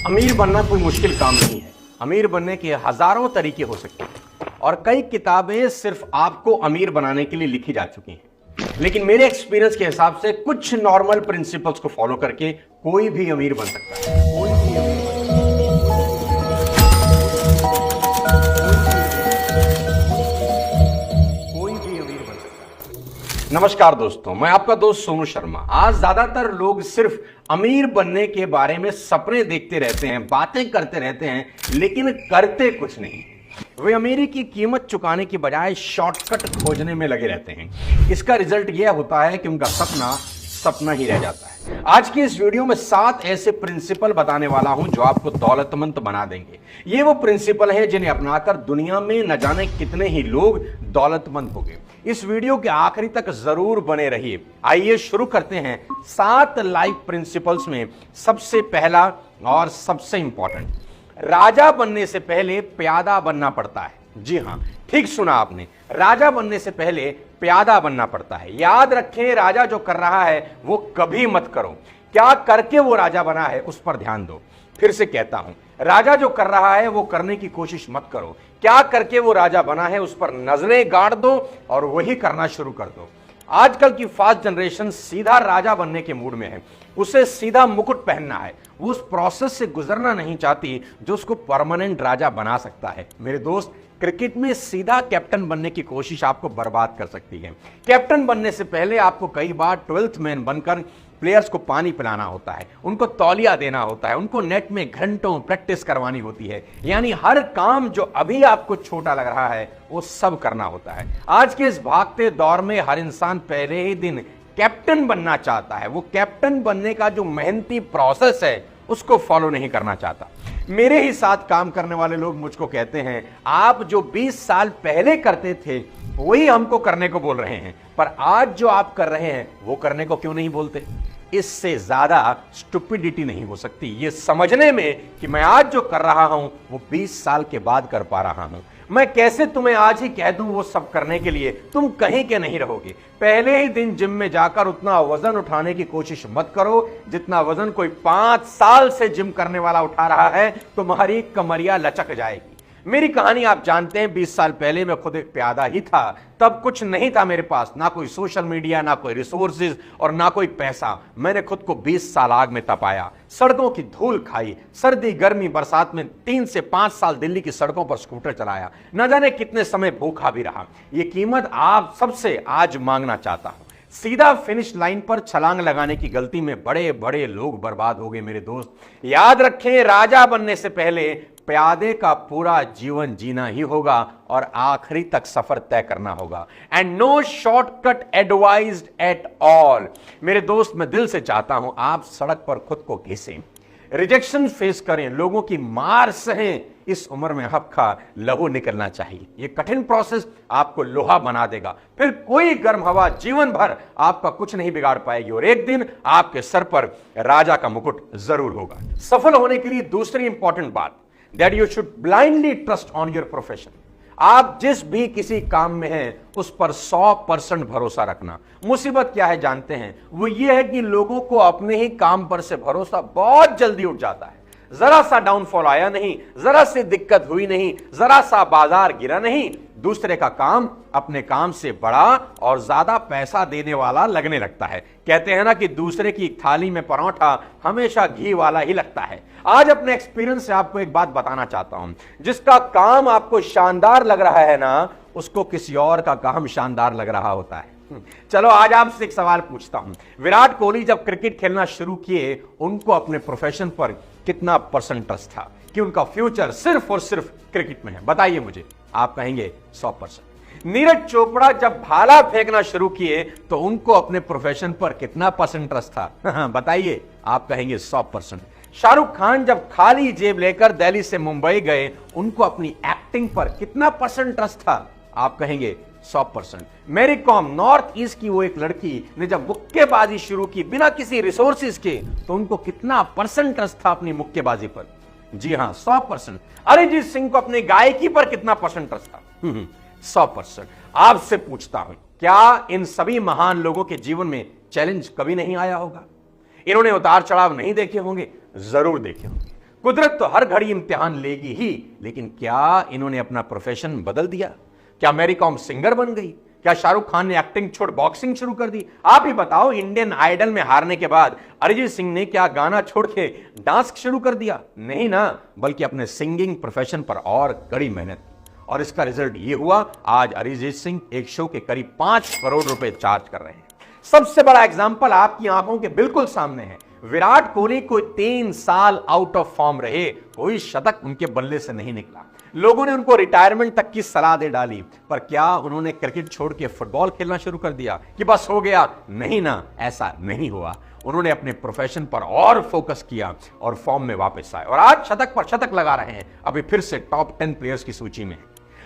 अमीर बनना कोई मुश्किल काम नहीं है। अमीर बनने के हजारों तरीके हो सकते हैं और कई किताबें सिर्फ आपको अमीर बनाने के लिए लिखी जा चुकी हैं। लेकिन मेरे एक्सपीरियंस के हिसाब से कुछ नॉर्मल प्रिंसिपल्स को फॉलो करके कोई भी अमीर बन सकता है। कोई भी अमीर बन सकता है। कोई भी अमीर बन सकता है। नमस्कार दोस्तों, मैं आपका दोस्त सोनू शर्मा। आज ज्यादातर लोग सिर्फ अमीर बनने के बारे में सपने देखते रहते हैं, बातें करते रहते हैं, लेकिन करते कुछ नहीं। वे अमीरी की कीमत चुकाने की बजाय शॉर्टकट खोजने में लगे रहते हैं। इसका रिजल्ट यह होता है कि उनका सपना सपना ही रह जाता है। आज की इस वीडियो में 7 ऐसे प्रिंसिपल बताने वाला हूं जो आपको दौलतमंद बना देंगे। ये वो प्रिंसिपल है जिन्हें अपनाकर दुनिया में न जाने कितने ही लोग दौलतमंद हो गए। इस वीडियो के आखिरी तक जरूर बने रहिए। आइए शुरू करते हैं 7 लाइफ प्रिंसिपल्स में। सबसे पहला और सबसे इंपॉर्टेंट, राजा बनने से पहले प्यादा बनना पड़ता है। जी हां, ठीक सुना आपने, राजा बनने से पहले प्यादा बनना पड़ता है। याद रखें, राजा जो कर रहा है वो कभी मत करो। क्या करके वो राजा बना है उस पर ध्यान दो। फिर से कहता हूं, राजा जो कर रहा है वो करने की कोशिश मत करो। क्या करके वो राजा बना है उस पर नजरें गाड़ दो और वही करना शुरू कर दो। आजकल की फास्ट जनरेशन सीधा राजा बनने के मूड में है। उसे सीधा मुकुट पहनना है। वो उस प्रोसेस से गुजरना नहीं चाहती जो उसको परमानेंट राजा बना सकता है। मेरे दोस्त, क्रिकेट में सीधा कैप्टन बनने की कोशिश आपको बर्बाद कर सकती है। कैप्टन बनने से पहले आपको कई बार 12th मैन बनकर प्लेयर्स को पानी पिलाना होता है, उनको तौलिया देना होता है, उनको नेट में घंटों प्रैक्टिस करवानी होती है। यानी हर काम जो अभी आपको छोटा लग रहा है वो सब करना होता है। आज के इस भागते दौर में हर इंसान पहले ही दिन कैप्टन बनना चाहता है। वो कैप्टन बनने का जो मेहनती प्रोसेस है उसको फॉलो नहीं करना चाहता। मेरे ही साथ काम करने वाले लोग मुझको कहते हैं, आप जो 20 साल पहले करते थे वही हमको करने को बोल रहे हैं, पर आज जो आप कर रहे हैं वो करने को क्यों नहीं बोलते। इससे ज्यादा स्टुपिडिटी नहीं हो सकती ये समझने में कि मैं आज जो कर रहा हूं वो 20 साल के बाद कर पा रहा हूं। मैं कैसे तुम्हें आज ही कह दूं वो सब करने के लिए, तुम कहीं के नहीं रहोगे। पहले ही दिन जिम में जाकर उतना वजन उठाने की कोशिश मत करो जितना वजन कोई 5 साल से जिम करने वाला उठा रहा है। तुम्हारी कमरिया लचक जाएगी। मेरी कहानी आप जानते हैं। 20 साल पहले मैं खुद एक प्यादा ही था। तब कुछ नहीं था मेरे पास, ना कोई सोशल मीडिया, ना कोई रिसोर्सेज और ना कोई पैसा। मैंने खुद को 20 साल आग में तपाया, सड़कों की धूल खाई, सर्दी गर्मी बरसात में 3 से 5 साल दिल्ली की सड़कों पर स्कूटर चलाया, न जाने कितने समय भूखा भी रहा। ये कीमत आप सबसे आज मांगना चाहता हूं। सीधा फिनिश लाइन पर छलांग लगाने की गलती में बड़े बड़े लोग बर्बाद हो गए। मेरे दोस्त, याद रखें, राजा बनने से पहले प्यादे का पूरा जीवन जीना ही होगा और आखिरी तक सफर तय करना होगा। And no shortcut advised at all. मेरे दोस्त, मैं दिल से चाहता हूं आप सड़क पर खुद को घिसें, रिजेक्शन फेस करें, लोगों की मार सहें। इस उम्र में हफ्खा लहू निकलना चाहिए। यह कठिन प्रोसेस आपको लोहा बना देगा। फिर कोई गर्म हवा जीवन भर आपका कुछ नहीं बिगाड़ पाएगी और एक दिन आपके सर पर राजा का मुकुट जरूर होगा। सफल होने के लिए दूसरी इंपॉर्टेंट बात, that you should blindly trust on your profession. आप जिस भी किसी काम में हैं उस पर 100% भरोसा रखना। मुसीबत क्या है जानते हैं? वो ये है कि लोगों को अपने ही काम पर से भरोसा बहुत जल्दी उठ जाता है। जरा सा डाउनफॉल आया नहीं, जरा सी दिक्कत हुई नहीं, जरा सा बाजार गिरा नहीं, दूसरे का काम अपने काम से बड़ा और ज्यादा पैसा देने वाला लगने लगता है। कहते हैं ना कि दूसरे की थाली में परोठा हमेशा घी वाला ही लगता है। आज अपने एक्सपीरियंस से आपको एक बात बताना चाहता हूं, जिसका काम आपको शानदार लग रहा है ना, उसको किसी और का काम शानदार लग रहा होता है। चलो आज आपसे एक सवाल पूछता हूं। विराट कोहली जब क्रिकेट खेलना शुरू किए, उनको अपने प्रोफेशन पर कितना % ट्रस्ट था कि उनका फ्यूचर सिर्फ और सिर्फ क्रिकेट में है? बताइए मुझे। आप कहेंगे 100%। नीरज चोपड़ा जब भाला फेंकना शुरू किए तो उनको अपने प्रोफेशन पर कितना % ट्रस्ट था? बताइए। आप कहेंगे 100%। शाहरुख खान जब खाली जेब लेकर दिल्ली से मुंबई गए, उनको अपनी एक्टिंग पर कितना % ट्रस्ट था? आप कहेंगे 100%। मैरी कॉम, नॉर्थ ईस्ट की वो एक लड़की ने जब मुक्केबाजी शुरू की बिना किसी रिसोर्सेज के, तो उनको कितना % ट्रस्ट था अपनी मुक्केबाजी पर? जी हां, 100%। अरिजीत सिंह को अपनी गायकी पर कितना % ट्रस्ट था? 100%। आपसे पूछता हूं, क्या इन सभी महान लोगों के जीवन में चैलेंज कभी नहीं आया होगा? इन्होंने उतार चढ़ाव नहीं देखे होंगे? जरूर देखे होंगे। कुदरत तो हर घड़ी इम्तिहान लेगी ही, लेकिन क्या इन्होंने अपना प्रोफेशन बदल दिया? क्या मैरी कॉम सिंगर बन गई? क्या शाहरुख खान ने एक्टिंग छोड़ बॉक्सिंग शुरू कर दी? आप ही बताओ, इंडियन आइडल में हारने के बाद अरिजीत सिंह ने क्या गाना छोड़ के डांस शुरू कर दिया? नहीं ना, बल्कि अपने सिंगिंग प्रोफेशन पर और कड़ी मेहनत की, और इसका रिजल्ट ये हुआ, आज अरिजीत सिंह एक शो के करीब 5 करोड़ रुपए चार्ज कर रहे हैं। सबसे बड़ा एग्जाम्पल आपकी आंखों के बिल्कुल सामने है। विराट कोहली को 3 साल आउट ऑफ फॉर्म रहे, कोई शतक उनके बल्ले से नहीं निकला। लोगों ने उनको रिटायरमेंट तक की सलाह दे डाली, पर क्या उन्होंने क्रिकेट छोड़ के फुटबॉल खेलना शुरू कर दिया कि बस हो गया? नहीं ना, ऐसा नहीं हुआ। उन्होंने अपने प्रोफेशन पर और फोकस किया और फॉर्म में वापस आए, और आज शतक पर शतक लगा रहे हैं। अभी फिर से टॉप 10 प्लेयर्स की सूची में।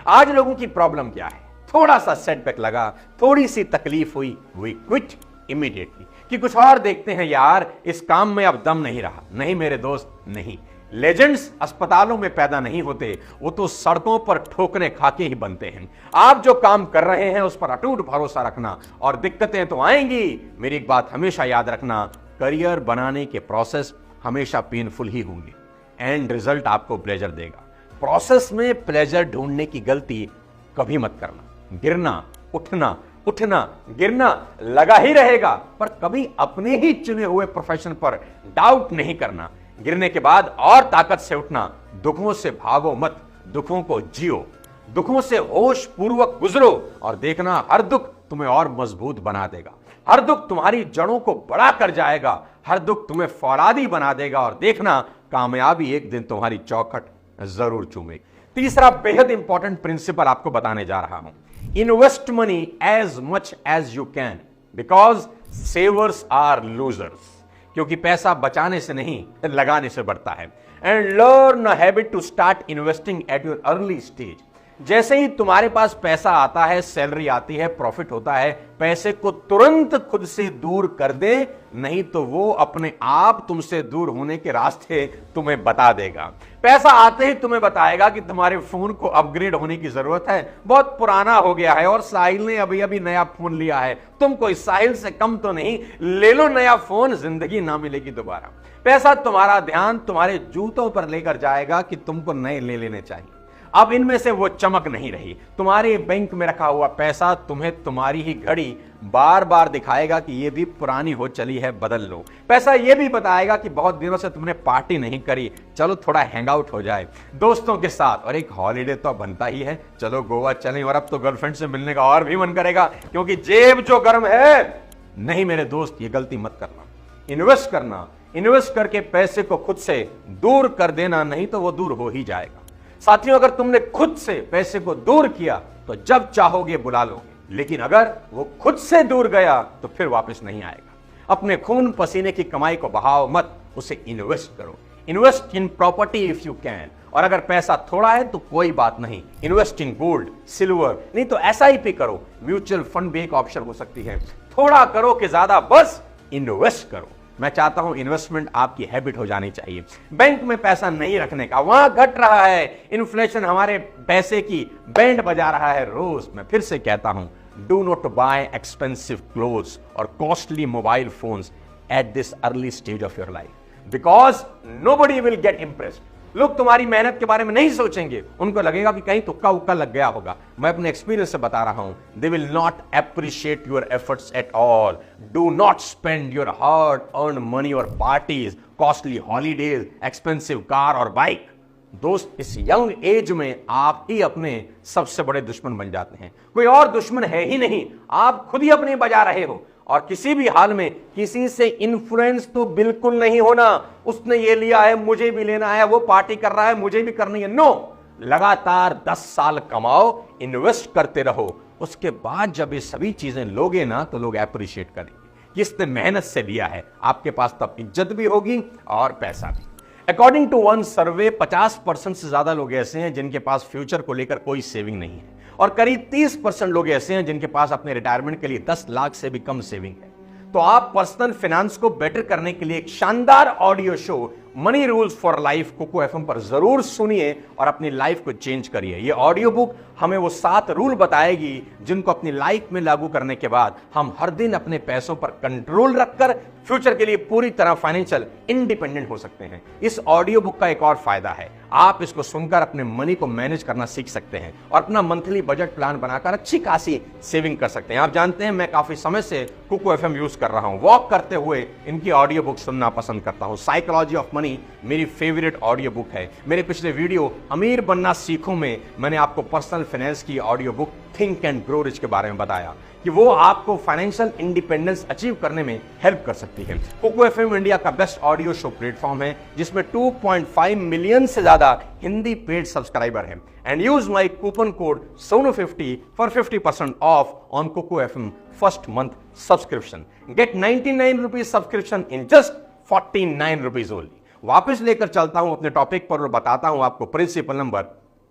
आज लोगों की प्रॉब्लम क्या है? थोड़ा सा सेटबैक लगा, थोड़ी सी तकलीफ हुई, वी क्विट इमीडिएटली कि कुछ और देखते हैं यार, इस काम में अब दम नहीं रहा। नहीं मेरे दोस्त, नहीं। लेजेंड्स अस्पतालों में पैदा नहीं होते, वो तो सड़कों पर ठोकरे खाके ही बनते हैं। आप जो काम कर रहे हैं उस पर अटूट भरोसा रखना, और दिक्कतें तो आएंगी। मेरी एक बात हमेशा याद रखना, करियर बनाने के प्रोसेस हमेशा पेनफुल ही होंगे, एंड रिजल्ट आपको प्लेजर देगा। प्रोसेस में प्लेजर ढूंढने की गलती कभी मत करना। गिरना, उठना, उठना, गिरना लगा ही रहेगा, पर कभी अपने ही चुने हुए प्रोफेशन पर डाउट नहीं करना। गिरने के बाद और ताकत से उठना। दुखों से भागो मत, दुखों को जियो। दुखों से होश पूर्वक गुजरो, और देखना हर दुख तुम्हें और मजबूत बना देगा। हर दुख तुम्हारी जड़ों को बड़ा कर जाएगा, हर दुख तुम्हें फौलादी बना देगा, और देखना कामयाबी एक दिन तुम्हारी चौखट जरूर चूमेगी। तीसरा बेहद इंपॉर्टेंट प्रिंसिपल आपको बताने जा रहा हूं, invest money as much as you can, because savers are losers. क्योंकि पैसा बचाने से नहीं, लगाने से बढ़ता है। And learn a habit to start investing at your early stage. जैसे ही तुम्हारे पास पैसा आता है, सैलरी आती है, प्रॉफिट होता है, पैसे को तुरंत खुद से दूर कर दे, नहीं तो वो अपने आप तुमसे दूर होने के रास्ते तुम्हें बता देगा। पैसा आते ही तुम्हें बताएगा कि तुम्हारे फोन को अपग्रेड होने की जरूरत है, बहुत पुराना हो गया है, और साहिल ने अभी अभी नया फोन लिया है, तुम कोई साहिल से कम तो नहीं, ले लो नया फोन, जिंदगी ना मिलेगी दोबारा। पैसा तुम्हारा ध्यान तुम्हारे जूतों पर लेकर जाएगा कि तुमको नए ले लेने चाहिए। अब इनमें से वो चमक नहीं रही। तुम्हारे बैंक में रखा हुआ पैसा तुम्हें तुम्हारी ही घड़ी बार बार दिखाएगा कि ये भी पुरानी हो चली है, बदल लो। पैसा ये भी बताएगा कि बहुत दिनों से तुमने पार्टी नहीं करी, चलो थोड़ा हैंग आउट हो जाए दोस्तों के साथ, और एक हॉलीडे तो बनता ही है, चलो गोवा चलें, और अब तो गर्लफ्रेंड से मिलने का और भी मन करेगा, क्योंकि जेब जो गर्म है। नहीं मेरे दोस्त, ये गलती मत करना। इन्वेस्ट करना, इन्वेस्ट करके पैसे को खुद से दूर कर देना, नहीं तो वो दूर हो ही जाएगा। साथियों, अगर तुमने खुद से पैसे को दूर किया तो जब चाहोगे बुला लोगे, लेकिन अगर वो खुद से दूर गया तो फिर वापस नहीं आएगा। अपने खून पसीने की कमाई को बहाओ मत, उसे इन्वेस्ट करो। Invest in property if you can, और अगर पैसा थोड़ा है तो कोई बात नहीं, इन्वेस्ट इन गोल्ड, सिल्वर, नहीं तो SIP करो। म्यूचुअल फंड भी एक ऑप्शन हो सकती है। थोड़ा करो कि ज्यादा, बस इन्वेस्ट करो। मैं चाहता हूं इन्वेस्टमेंट आपकी हैबिट हो जानी चाहिए। बैंक में पैसा नहीं रखने का, वहां घट रहा है, इन्फ्लेशन हमारे पैसे की बैंड बजा रहा है रोज। मैं फिर से कहता हूं, do not buy expensive clothes और costly mobile phones at this early stage of your life, because nobody will get impressed. लोग तुम्हारी मेहनत के बारे में नहीं सोचेंगे, उनको लगेगा कि कहीं तुक्का उक्का लग गया होगा। मैं अपने एक्सपीरियंस से बता रहा हूं, they will not appreciate your efforts at all. Do not spend your hard earn money और parties, costly holidays, expensive car और बाइक। दोस्त, इस यंग एज में आप ही अपने सबसे बड़े दुश्मन बन जाते हैं। कोई और दुश्मन है ही नहीं, आप खुद ही अपने बजा रहे हो। और किसी भी हाल में किसी से इन्फ्लुएंस तो बिल्कुल नहीं होना। उसने ये लिया है, मुझे भी लेना है, वो पार्टी कर रहा है, मुझे भी करनी है। नो, लगातार 10 साल कमाओ, इन्वेस्ट करते रहो। उसके बाद जब ये सभी चीजें लोगे ना, तो लोग अप्रिशिएट करेंगे, किसने मेहनत से लिया है। आपके पास तब इज्जत भी होगी और पैसा भी। अकॉर्डिंग टू वन सर्वे, 50% से ज्यादा लोग ऐसे हैं जिनके पास फ्यूचर को लेकर कोई सेविंग नहीं है, और करीब 30% लोग ऐसे हैं जिनके पास अपने रिटायरमेंट के लिए 10 लाख से भी कम सेविंग है। तो आप पर्सनल फाइनेंस को बेटर करने के लिए एक शानदार audio show money rules for life Kuku FM पर जरूर सुनिए और अपनी लाइफ को चेंज करिए। ये ऑडियो बुक हमें वो 7 रूल बताएगी जिनको अपनी लाइफ में लागू करने के बाद हम हर दिन अपने पैसों पर कंट्रोल रखकर फ्यूचर के लिए पूरी तरह फाइनेंशियल इंडिपेंडेंट हो सकते हैं। इस ऑडियो बुक का एक और फायदा है, आप इसको सुनकर अपने मनी को मैनेज करना सीख सकते हैं और अपना मंथली बजट प्लान बनाकर अच्छी खासी सेविंग कर सकते हैं। आप जानते हैं मैं काफी समय से कोको एफएम यूज कर रहा हूं, वॉक करते हुए इनकी ऑडियो बुक सुनना पसंद करता हूं। साइकोलॉजी ऑफ मनी मेरी फेवरेट ऑडियो बुक है। मेरे पिछले वीडियो अमीर बनना सीखो में मैंने आपको पर्सनल फाइनेंस की audio book think and grow rich के बारे में बताया कि वो आपको फाइनेंशियल इंडिपेंडेंस अचीव करने में हेल्प कर सकती है। कोको एफएम इंडिया का बेस्ट ऑडियो शो प्लेटफॉर्म है जिसमें 2.5 मिलियन से ज्यादा हिंदी पेड सब्सक्राइबर हैं। And use my coupon code SONU50 for 50% off on Kuku FM first month subscription. Get 99 rupees subscription in just 49 rupees only. वापस लेकर चलता हूं अपने टॉपिक पर और बताता हूं आपको principle number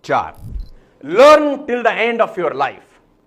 4, learn till the end of your life.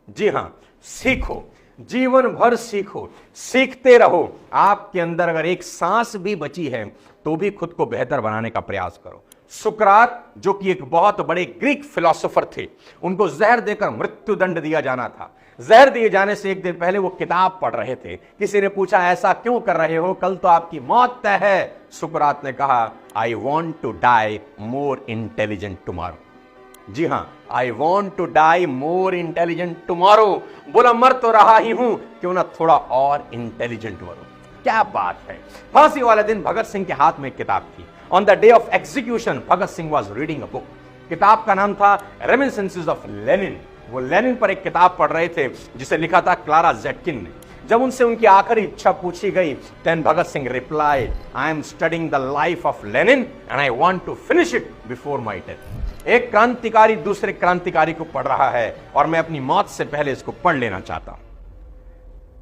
जी हां, सीखो, जीवन भर सीखो, सीखते रहो। आपके अंदर अगर एक सांस भी बची है तो भी खुद को बेहतर बनाने का प्रयास करो। सुकरात जो कि एक बहुत बड़े ग्रीक फिलोसोफर थे, उनको जहर देकर मृत्यु दंड दिया जाना था। जहर दिए जाने से एक दिन पहले वो किताब पढ़ रहे थे। किसी ने पूछा ऐसा क्यों कर रहे हो, कल तो आपकी मौत तय है। सुकरात ने कहा I want to die more intelligent tomorrow. जी हां, I want to die more intelligent tomorrow. बोला मर तो रहा ही हूं, क्यों ना थोड़ा और इंटेलिजेंट मरो। क्या बात है। फांसी वाले दिन भगत सिंह के हाथ में एक किताब थी। On the day of execution Bhagat Singh was reading a book. किताब का नाम था रेमिनिसेंसेस ऑफ लेनिन। वो लेनिन पर एक किताब पढ़ रहे थे जिसे लिखा था क्लारा ज़ेटकिन ने। जब उनसे उनकी आखिरी इच्छा पूछी गई, then Bhagat Singh replied, I am studying the life of Lenin and I want to finish it before my death। एक क्रांतिकारी दूसरे क्रांतिकारी को पढ़ रहा है और मैं अपनी मौत से पहले इसको पढ़ लेना चाहता हूं।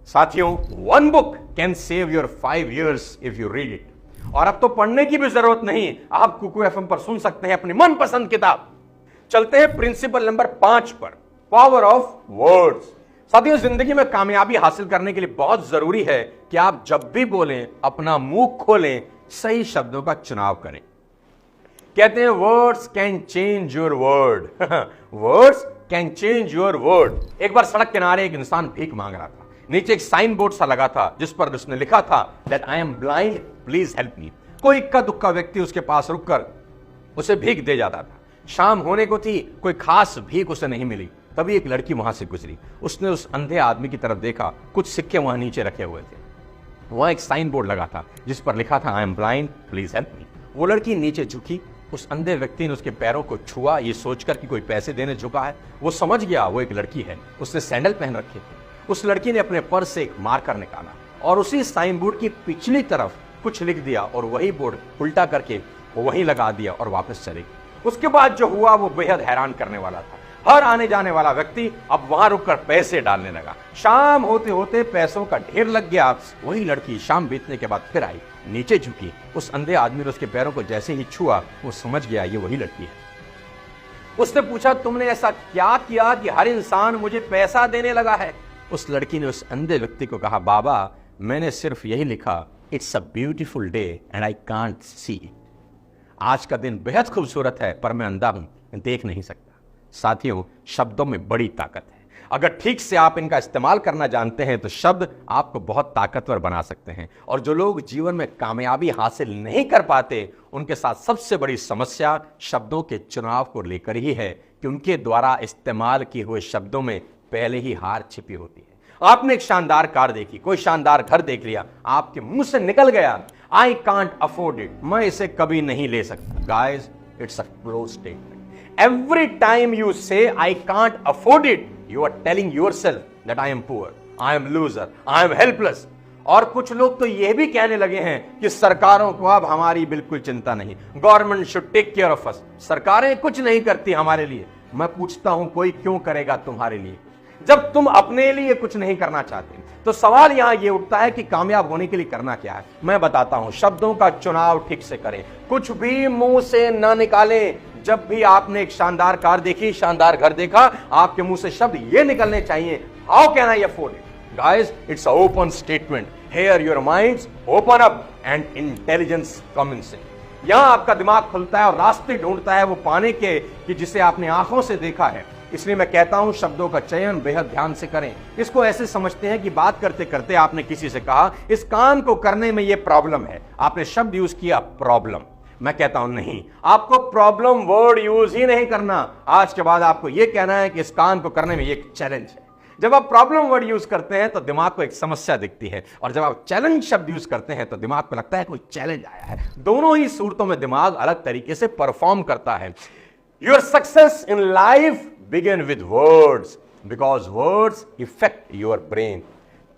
साथियों, one book can save your 5 years if you read it। और अब तो पढ़ने की भी जरूरत नहीं, आप कोको एफएम पर सुन सकते हैं अपनी मनपसंद किताब। चलते हैं प्रिंसिपल नंबर 5 पर, पावर ऑफ वर्ड्स। साथियों, जिंदगी में कामयाबी हासिल करने के लिए बहुत जरूरी है कि आप जब भी बोलें अपना मुंह खोलें, सही शब्दों का चुनाव करें। कहते हैं words can change your word. Words can change your word. एक बार सड़क किनारे एक इंसान भीख मांग रहा था। नीचे एक साइन बोर्ड सा लगा था जिस पर उसने लिखा था that I am blind, please help me. कोई इक्का दुक्का व्यक्ति उसके पास रुककर उसे भीख दे जाता था। शाम होने को थी, कोई खास भीख उसे नहीं मिली। तभी एक लड़की वहां से गुजरी। उसने उस अंधे आदमी की तरफ देखा, कुछ सिक्के वहां नीचे रखे हुए थे। वहां एक साइन बोर्ड लगा था जिस पर लिखा था I am blind, please help me. वो लड़की नीचे झुकी, उस अंधे व्यक्ति ने उसके पैरों को छुआ, ये सोचकर कि कोई पैसे देने झुका है। वो समझ गया वो एक लड़की है, उसने सैंडल पहन रखे थे। उस लड़की ने अपने पर्स से एक मार्कर निकाला और उसी साइन बोर्ड की पिछली तरफ कुछ लिख दिया और वही बोर्ड उल्टा करके वहीं लगा दिया और वापस चले गई। उसके बाद जो हुआ वो बेहद हैरान करने वाला था। हर आने जाने वाला व्यक्ति अब वहां रुककर पैसे डालने लगा। शाम होते होते पैसों का ढेर लग गया। वही लड़की शाम बीतने के बाद फिर आई, नीचे झुकी। उस अंधे आदमी ने उसके पैरों को जैसे ही छुआ, वो समझ गया ये वही लड़की है। उसने पूछा तुमने ऐसा क्या किया कि हर इंसान मुझे पैसा देने लगा है? उस लड़की ने उस अंधे व्यक्ति को कहा बाबा, मैंने सिर्फ यही लिखा it's a beautiful day and I can't see. आज का दिन बेहद खूबसूरत है पर मैं अंधा हूं, देख नहीं सकता। साथियों, शब्दों में बड़ी ताकत है। अगर ठीक से आप इनका इस्तेमाल करना जानते हैं तो शब्द आपको बहुत ताकतवर बना सकते हैं। और जो लोग जीवन में कामयाबी हासिल नहीं कर पाते, उनके साथ सबसे बड़ी समस्या शब्दों के चुनाव को लेकर ही है कि उनके द्वारा इस्तेमाल किए हुए शब्दों में पहले ही हार छिपी होती है। आपने एक शानदार कार देखी, कोई शानदार घर देख लिया, आपके मुंह से निकल गया आई कांट अफोर्ड इट, मैं इसे कभी नहीं ले सकता। Guys, it's a close statement. Every time you say I can't afford it, you are telling yourself that I am poor, I am loser, I am helpless। और कुछ लोग तो यह भी कहने लगे हैं कि सरकारों को अब हमारी बिल्कुल चिंता नहीं, government should take care of us. सरकारें कुछ नहीं करती हमारे लिए। मैं पूछता हूं कोई क्यों करेगा तुम्हारे लिए? जब तुम अपने लिए कुछ नहीं करना चाहते तो सवाल यहां यह उठता है कि कामयाब होने के लिए करना क्या है। मैं बताता हूं, शब्दों का चुनाव ठीक से करें, कुछ भी मुंह से न निकालें। जब भी आपने एक शानदार कार देखी, शानदार घर देखा, आपके मुंह से शब्द ये निकलने चाहिए how can I afford it. Guys, it's a open statement. Here your minds open up and intelligence comes in. यहां आपका दिमाग खुलता है और रास्ते ढूंढता है वो पाने के कि जिसे आपने आंखों से देखा है। इसलिए मैं कहता हूं शब्दों का चयन बेहद ध्यान से करें। इसको ऐसे समझते हैं कि बात करते करते आपने किसी से कहा इस काम को करने में ये प्रॉब्लम है, आपने शब्द यूज किया प्रॉब्लम। मैं कहता हूं नहीं, आपको प्रॉब्लम वर्ड यूज ही नहीं करना। आज के बाद आपको यह कहना है कि इस काम को करने में ये एक चैलेंज है। जब आप प्रॉब्लम वर्ड यूज करते हैं तो दिमाग को एक समस्या दिखती है, और जब आप चैलेंज शब्द यूज करते हैं तो दिमाग को लगता है कोई चैलेंज आया है। दोनों ही सूरतों में दिमाग अलग तरीके से परफॉर्म करता है। Your success in life begin with words because words effect your brain.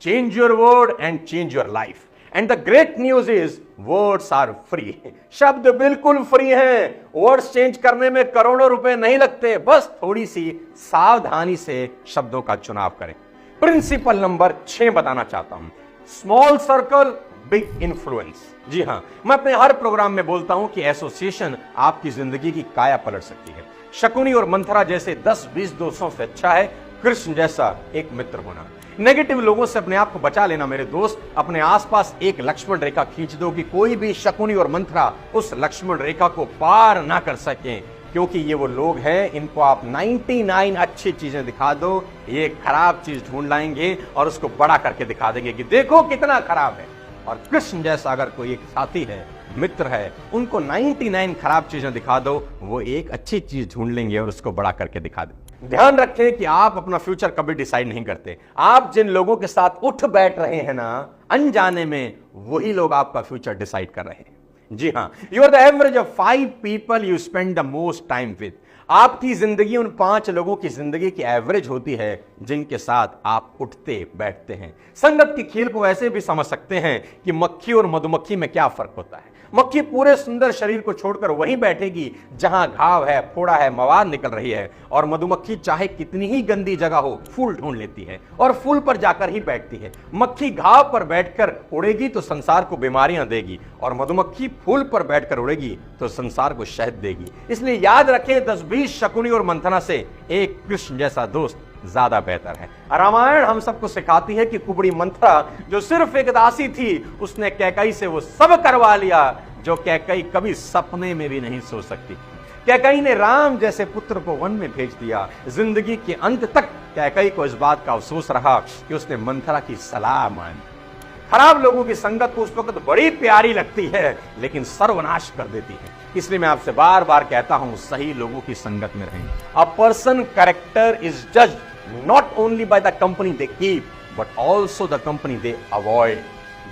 Change your word and change your life. And the great news is words are free. शब्द बिल्कुल फ्री हैं। वर्ड्स चेंज करने में करोड़ों रुपए नहीं लगते, बस थोड़ी सी सावधानी से शब्दों का चुनाव करें। प्रिंसिपल नंबर 6 बताना चाहता हूं, स्मॉल सर्कल बिग इन्फ्लुएंस। जी हां, मैं अपने हर प्रोग्राम में बोलता हूं कि एसोसिएशन आपकी जिंदगी की काया पलट सकती है। शकुनी और मंथरा जैसे 10-20 दोस्तों से अच्छा है कृष्ण जैसा एक मित्र होना। नेगेटिव लोगों से अपने आप को बचा लेना मेरे दोस्त। अपने आसपास एक लक्ष्मण रेखा खींच दो कि कोई भी शकुनी और मंथरा उस लक्ष्मण रेखा को पार ना कर सकें, क्योंकि ये वो लोग हैं इनको आप 99 अच्छी चीजें दिखा दो, ये खराब चीज ढूंढ लाएंगे और उसको बड़ा करके दिखा देंगे कि देखो कितना खराब है। और कृष्ण जैसा अगर कोई एक साथी है, मित्र है, उनको 99 खराब चीजें दिखा दो, वो एक अच्छी चीज ढूंढ लेंगे और उसको बड़ा करके दिखा देंगे। ध्यान रखें कि आप अपना फ्यूचर कभी डिसाइड नहीं करते। आप जिन लोगों के साथ उठ बैठ रहे हैं ना अनजाने में, वही लोग आपका फ्यूचर डिसाइड कर रहे हैं। जी हां, you are the average of 5 people you spend the most time with. आपकी जिंदगी उन 5 लोगों की जिंदगी की एवरेज होती है जिनके साथ आप उठते बैठते हैं। संगत की खेल को ऐसे भी समझ सकते हैं कि मक्खी और मधुमक्खी में क्या फर्क होता है। मक्खी पूरे सुंदर शरीर को छोड़कर वहीं बैठेगी जहां घाव है, फोड़ा है, मवाद निकल रही है, और मधुमक्खी चाहे कितनी ही गंदी जगह हो फूल ढूंढ लेती है और फूल पर जाकर ही बैठती है। मक्खी घाव पर बैठकर उड़ेगी तो संसार को बीमारियां देगी, और मधुमक्खी फूल पर बैठकर उड़ेगी तो संसार को शहद देगी। इसलिए याद रखें 10-20 शकुनी और मंथना से एक कृष्ण जैसा दोस्त ज्यादा बेहतर है। रामायण हम सबको सिखाती है कि कुबड़ी मंथरा जो सिर्फ एक दासी थी, उसने कैकई से वो सब करवा लिया जो कैकई कभी सपने में भी नहीं सोच सकती। कैकई ने राम जैसे पुत्र को वन में भेज दिया। जिंदगी के अंत तक कैकई को इस बात का अफसोस रहा कि उसने मंथरा की सलाह मानी। खराब लोगों की संगत को उस वक्त बड़ी प्यारी लगती है, लेकिन सर्वनाश कर देती है। इसलिए मैं आपसे बार बार कहता हूं, सही लोगों की संगत में रहें। A person character is judged not only by the company they keep but also the company they avoid.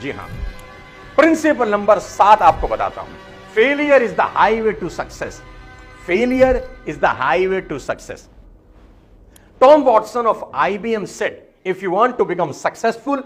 जी हां, प्रिंसिपल नंबर 7 आपको बताता हूं, failure is the highway to success. Failure is the highway to success. Tom Watson of IBM said, if you want to become successful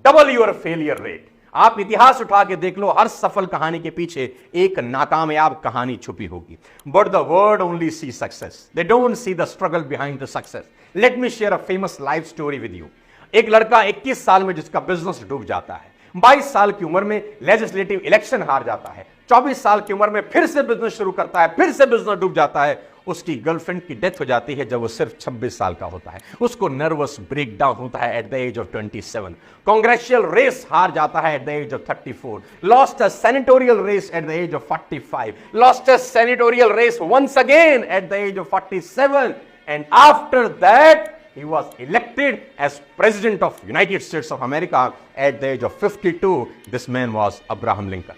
double your failure rate. आप इतिहास उठा के देख लो, हर सफल कहानी के पीछे एक नाकामयाब कहानी छुपी होगी। But the world only see success, they don't see the struggle behind the success. Let me share a famous life story with you. एक लड़का 21 साल में जिसका बिजनेस डूब जाता है, 22 साल की उम्र में लेजिस्लेटिव इलेक्शन हार जाता है, 24 साल की उम्र में फिर से बिजनेस शुरू करता है, फिर से बिजनेस डूब जाता है। उसकी गर्लफ्रेंड की डेथ हो जाती है जब वो सिर्फ 26 साल का होता है। उसको नर्वस ब्रेकडाउन होता है at the age of 27। Congressional race हार जाता है at the age of 34। Lost a senatorial race at the age of 45। Lost a senatorial race once again at the age of 47। And after that he was elected as president of United States of America at the age of 52. This man was Abraham Lincoln.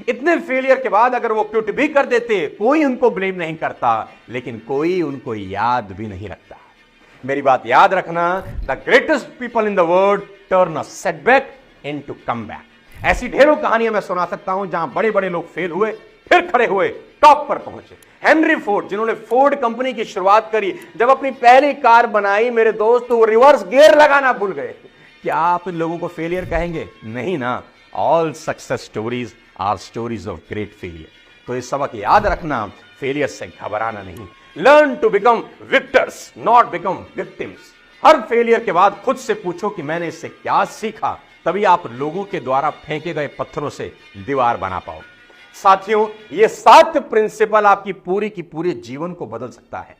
इतने failure के बाद अगर वो quit भी कर देते, कोई उनको ब्लेम नहीं करता, लेकिन कोई उनको याद भी नहीं रखता। मेरी बात याद रखना, the greatest people in the world turn a setback into comeback. ऐसी ढेरों कहानियां मैं सुना सकता हूं जहां बड़े बड़े लोग फेल हुए, फिर खड़े हुए, टॉप पर पहुंचे। हेनरी फोर्ड, जिन्होंने फोर्ड कंपनी की शुरुआत करी, जब अपनी पहली कार बनाई मेरे दोस्त, वो रिवर्स गियर लगाना भूल गए। क्या आप इन लोगों को फेलियर कहेंगे? नहीं ना। All success stories are stories of great failure. तो इस सबक याद रखना, फेलियर से घबराना नहीं। Learn to become victors, not become victims. हर फेलियर के बाद खुद से पूछो कि मैंने इससे क्या सीखा, तभी आप लोगों के द्वारा फेंके गए पत्थरों से दीवार बना पाओ। साथियों, ये 7 प्रिंसिपल आपकी पूरी की पूरी जीवन को बदल सकता है।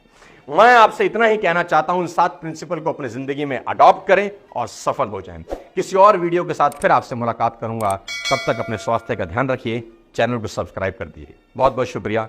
मैं आपसे इतना ही कहना चाहता हूं, इन 7 प्रिंसिपल को अपनी जिंदगी में अडॉप्ट करें और सफल हो जाएं। किसी और वीडियो के साथ फिर आपसे मुलाकात करूंगा। तब तक अपने स्वास्थ्य का ध्यान रखिए, चैनल को सब्सक्राइब कर दीजिए। बहुत बहुत शुक्रिया।